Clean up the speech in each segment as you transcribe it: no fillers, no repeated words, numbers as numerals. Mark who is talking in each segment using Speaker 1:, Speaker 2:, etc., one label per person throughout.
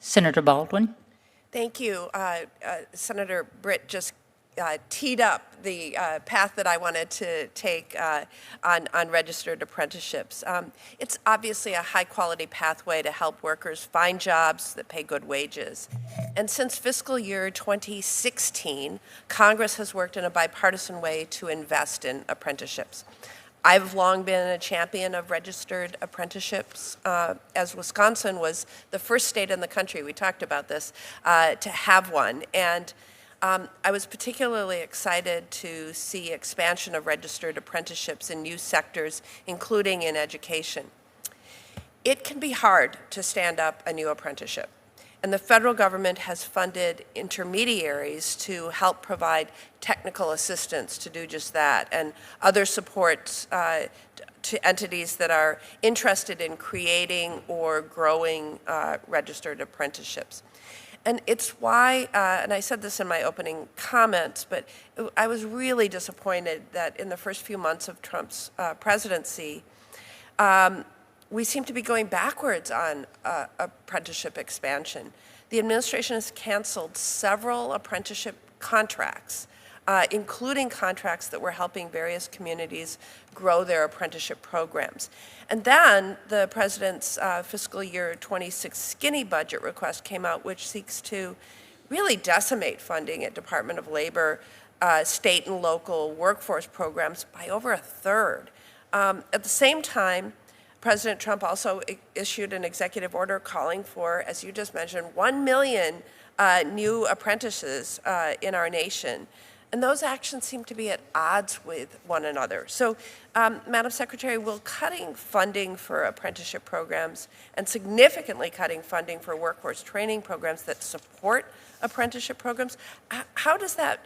Speaker 1: Senator Baldwin.
Speaker 2: Thank you. Senator Britt just teed up the path that I wanted to take on registered apprenticeships. It's obviously a high-quality pathway to help workers find jobs that pay good wages. And since fiscal year 2016, Congress has worked in a bipartisan way to invest in apprenticeships. I've long been a champion of registered apprenticeships, as Wisconsin was the first state in the country, we talked about this, to have one. And I was particularly excited to see expansion of registered apprenticeships in new sectors, including in education. It can be hard to stand up a new apprenticeship, and the federal government has funded intermediaries to help provide technical assistance to do just that, and other supports to entities that are interested in creating or growing registered apprenticeships. And it's why, and I said this in my opening comments, but I was really disappointed that in the first few months of Trump's presidency, we seem to be going backwards on apprenticeship expansion. The administration has canceled several apprenticeship contracts, including contracts that were helping various communities grow their apprenticeship programs. And then the president's fiscal year 26 skinny budget request came out, which seeks to really decimate funding at Department of Labor, state and local workforce programs by over a third. At the same time, President Trump also issued an executive order calling for, as you just mentioned, 1 million new apprentices in our nation. And those actions seem to be at odds with one another. So, Madam Secretary, will cutting funding for apprenticeship programs and significantly cutting funding for workforce training programs that support apprenticeship programs, how does that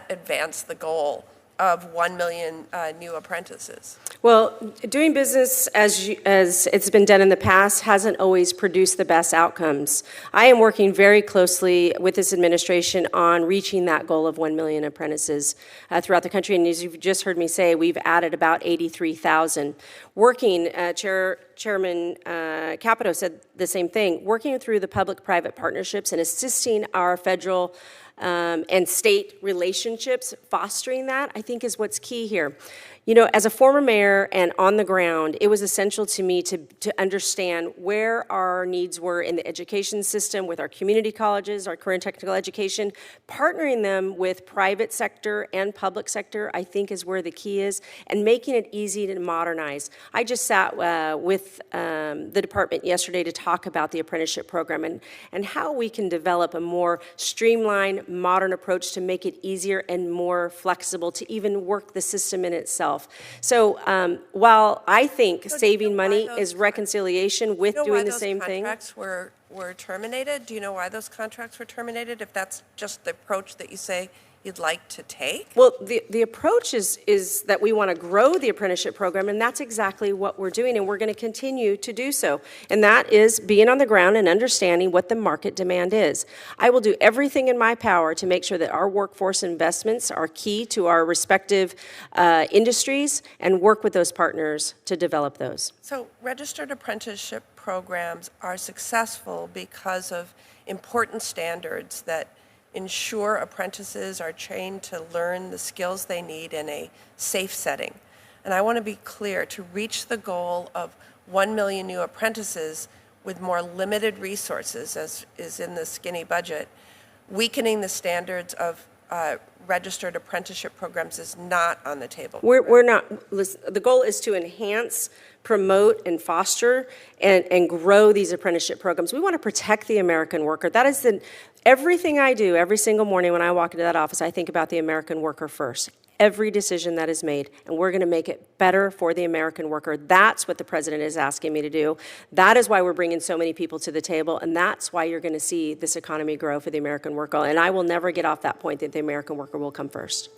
Speaker 2: advance the goal of 1 million new apprentices?
Speaker 3: Well, doing business as it's been done in the past hasn't always produced the best outcomes. I am working very closely with this administration on reaching that goal of 1 million apprentices throughout the country. And as you've just heard me say, we've added about 83,000. Chairman Capito said the same thing, working through the public-private partnerships and assisting our federal and state relationships, fostering that, I think is what's key here. You know, as a former mayor and on the ground, it was essential to me to understand where our needs were in the education system with our community colleges, our career and technical education. Partnering them with private sector and public sector, I think, is where the key is, and making it easy to modernize. I just sat with the department yesterday to talk about the apprenticeship program and how we can develop a more streamlined, modern approach to make it easier and more flexible to even work the system in itself. So while I think saving money is reconciliation with doing the same thing.
Speaker 2: Contracts were terminated? Do you know why those contracts were terminated, if that's just the approach that you say you'd like to take?
Speaker 3: Well, the approach is that we want to grow the apprenticeship program, and that's exactly what we're doing, and we're going to continue to do so. And that is being on the ground and understanding what the market demand is. I will do everything in my power to make sure that our workforce investments are key to our respective industries and work with those partners to develop those.
Speaker 2: So registered apprenticeship programs are successful because of important standards that ensure apprentices are trained to learn the skills they need in a safe setting. And I want to be clear, to reach the goal of 1 million new apprentices with more limited resources, as is in the skinny budget, weakening the standards of registered apprenticeship programs is not on the table.
Speaker 3: We're not. Listen, the goal is to enhance, promote, and foster and grow these apprenticeship programs. We want to protect the American worker. That is everything I do every single morning when I walk into that office, I think about the American worker first. Every decision that is made, and we're going to make it better for the American worker. That's what the president is asking me to do. That is why we're bringing so many people to the table, and that's why you're going to see this economy grow for the American worker. And I will never get off that point that the American worker will come first.